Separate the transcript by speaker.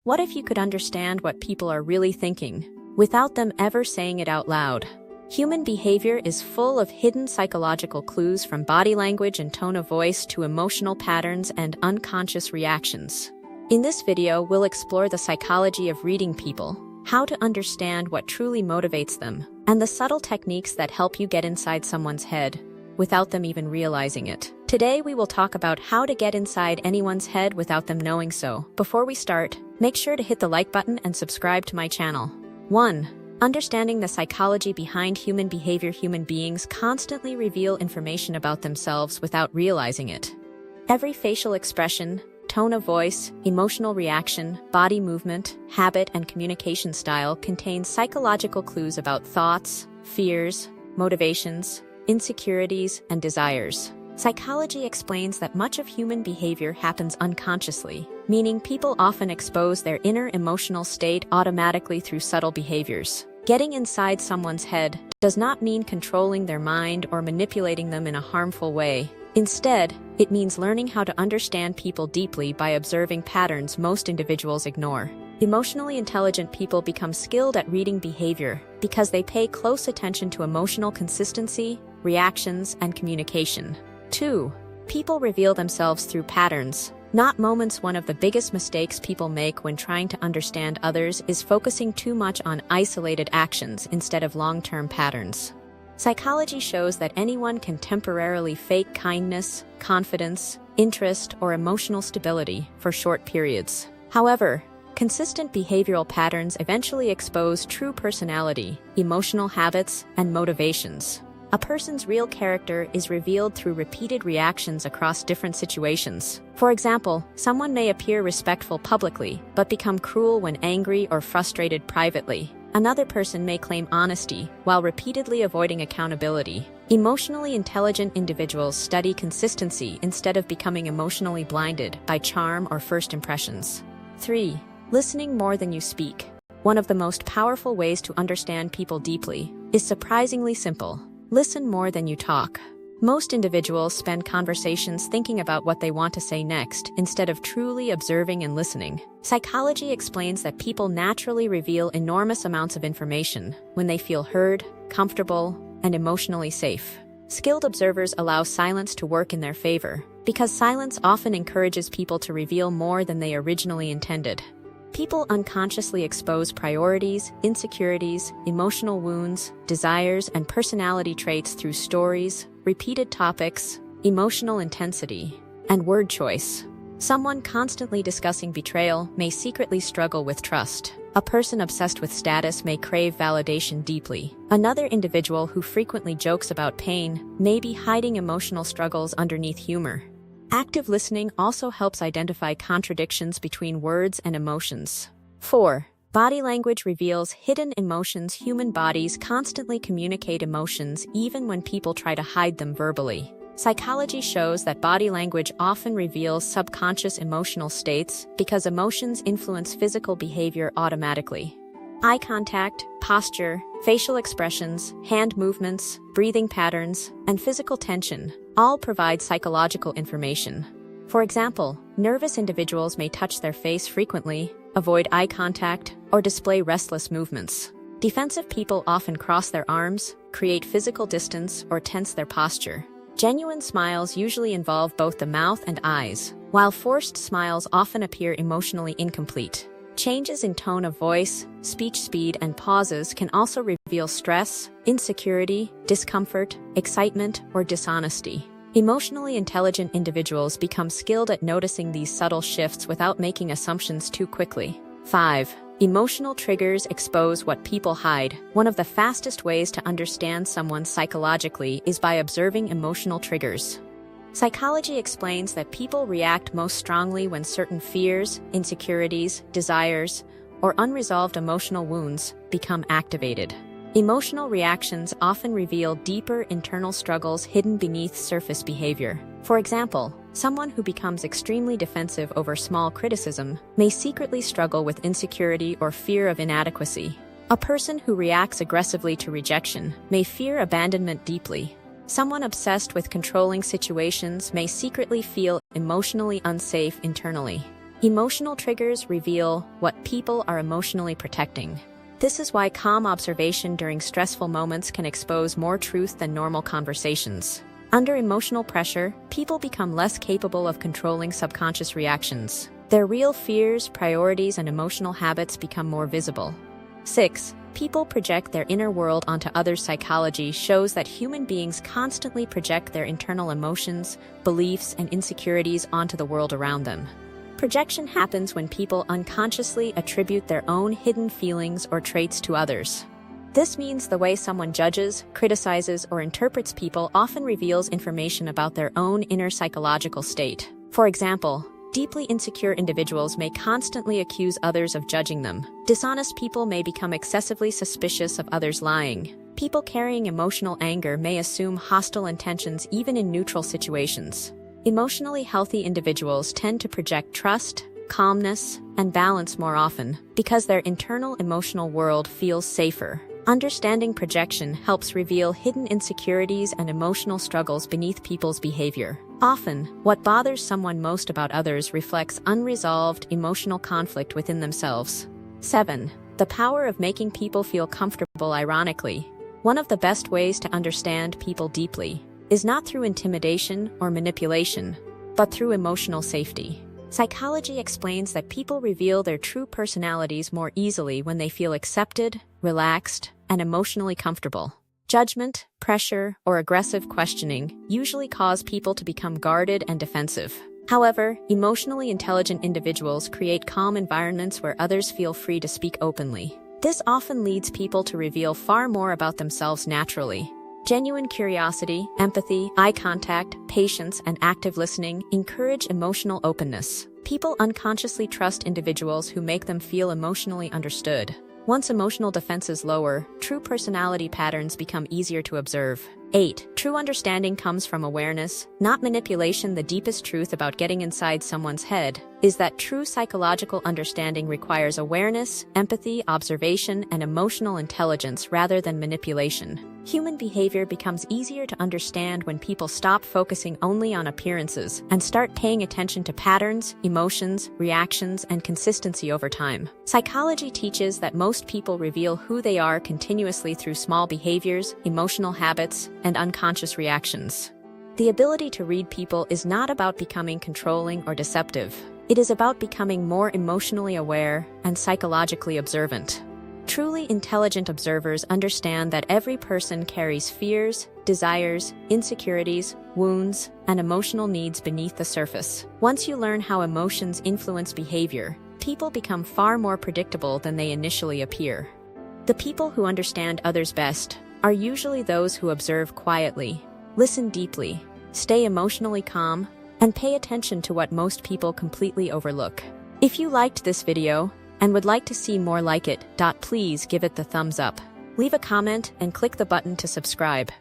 Speaker 1: What if you could understand what people are really thinking, without them ever saying it out loud? Human behavior is full of hidden psychological clues, from body language and tone of voice to emotional patterns and unconscious reactions. In this video, we'll explore the psychology of reading people, how to understand what truly motivates them, and the subtle techniques that help you get inside someone's head without them even realizing it. Today, we will talk about how to get inside anyone's head without them knowing so. Before we start, make sure to hit the like button and subscribe to my channel. 1. Understanding the psychology behind human behavior. Human beings constantly reveal information about themselves without realizing it. Every facial expression, tone of voice, emotional reaction, body movement, habit, and communication style contains psychological clues about thoughts, fears, motivations, insecurities, and desires. Psychology explains that much of human behavior happens unconsciously, meaning people often expose their inner emotional state automatically through subtle behaviors. Getting inside someone's head does not mean controlling their mind or manipulating them in a harmful way. Instead, it means learning how to understand people deeply by observing patterns most individuals ignore. Emotionally intelligent people become skilled at reading behavior because they pay close attention to emotional consistency, reactions, and communication. 2. People reveal themselves through patterns, not moments. One of the biggest mistakes people make when trying to understand others is focusing too much on isolated actions instead of long-term patterns. Psychology shows that anyone can temporarily fake kindness, confidence, interest, or emotional stability for short periods. However, consistent behavioral patterns eventually expose true personality, emotional habits, and motivations. A person's real character is revealed through repeated reactions across different situations. For example, someone may appear respectful publicly, but become cruel when angry or frustrated privately. Another person may claim honesty while repeatedly avoiding accountability. Emotionally intelligent individuals study consistency instead of becoming emotionally blinded by charm or first impressions. 3. Listening more than you speak. One of the most powerful ways to understand people deeply is surprisingly simple. Listen more than you talk. Most individuals spend conversations thinking about what they want to say next, instead of truly observing and listening. Psychology explains that people naturally reveal enormous amounts of information when they feel heard, comfortable, and emotionally safe. Skilled observers allow silence to work in their favor, because silence often encourages people to reveal more than they originally intended. People unconsciously expose priorities, insecurities, emotional wounds, desires, and personality traits through stories, repeated topics, emotional intensity, and word choice. Someone constantly discussing betrayal may secretly struggle with trust. A person obsessed with status may crave validation deeply. Another individual who frequently jokes about pain may be hiding emotional struggles underneath humor. Active listening also helps identify contradictions between words and emotions. 4. Body language reveals hidden emotions. Human bodies constantly communicate emotions even when people try to hide them verbally. Psychology shows that body language often reveals subconscious emotional states because emotions influence physical behavior automatically. Eye contact, posture, facial expressions, hand movements, breathing patterns, and physical tension all provide psychological information. For example, nervous individuals may touch their face frequently, avoid eye contact, or display restless movements. Defensive people often cross their arms, create physical distance, or tense their posture. Genuine smiles usually involve both the mouth and eyes, while forced smiles often appear emotionally incomplete. Changes in tone of voice, speech speed, and pauses can also reveal stress, insecurity, discomfort, excitement, or dishonesty. Emotionally intelligent individuals become skilled at noticing these subtle shifts without making assumptions too quickly. 5. Emotional triggers expose what people hide. One of the fastest ways to understand someone psychologically is by observing emotional triggers. Psychology explains that people react most strongly when certain fears, insecurities, desires, or unresolved emotional wounds become activated. Emotional reactions often reveal deeper internal struggles hidden beneath surface behavior. For example, someone who becomes extremely defensive over small criticism may secretly struggle with insecurity or fear of inadequacy. A person who reacts aggressively to rejection may fear abandonment deeply. Someone obsessed with controlling situations may secretly feel emotionally unsafe internally. Emotional triggers reveal what people are emotionally protecting. This is why calm observation during stressful moments can expose more truth than normal conversations. Under emotional pressure, people become less capable of controlling subconscious reactions. Their real fears, priorities, and emotional habits become more visible. 6. People project their inner world onto others. Psychology shows that human beings constantly project their internal emotions, beliefs, and insecurities onto the world around them. Projection happens when people unconsciously attribute their own hidden feelings or traits to others. This means the way someone judges, criticizes, or interprets people often reveals information about their own inner psychological state. For example, deeply insecure individuals may constantly accuse others of judging them. Dishonest people may become excessively suspicious of others lying. People carrying emotional anger may assume hostile intentions even in neutral situations. Emotionally healthy individuals tend to project trust, calmness, and balance more often because their internal emotional world feels safer. Understanding projection helps reveal hidden insecurities and emotional struggles beneath people's behavior. Often, what bothers someone most about others reflects unresolved emotional conflict within themselves. 7. The power of making people feel comfortable. Ironically, one of the best ways to understand people deeply is not through intimidation or manipulation, but through emotional safety. Psychology explains that people reveal their true personalities more easily when they feel accepted, relaxed, and emotionally comfortable. Judgment, pressure, or aggressive questioning usually cause people to become guarded and defensive. However, emotionally intelligent individuals create calm environments where others feel free to speak openly. This often leads people to reveal far more about themselves naturally. Genuine curiosity, empathy, eye contact, patience, and active listening encourage emotional openness. People unconsciously trust individuals who make them feel emotionally understood. Once emotional defenses lower, true personality patterns become easier to observe. 8. True understanding comes from awareness, not manipulation. The deepest truth about getting inside someone's head is that true psychological understanding requires awareness, empathy, observation, and emotional intelligence rather than manipulation. Human behavior becomes easier to understand when people stop focusing only on appearances and start paying attention to patterns, emotions, reactions, and consistency over time. Psychology teaches that most people reveal who they are continuously through small behaviors, emotional habits, and unconscious reactions. The ability to read people is not about becoming controlling or deceptive. It is about becoming more emotionally aware and psychologically observant. Truly intelligent observers understand that every person carries fears, desires, insecurities, wounds, and emotional needs beneath the surface. Once you learn how emotions influence behavior, people become far more predictable than they initially appear. The people who understand others best are usually those who observe quietly, listen deeply, stay emotionally calm, and pay attention to what most people completely overlook. If you liked this video and would like to see more like it, please give it the thumbs up. Leave a comment and click the button to subscribe.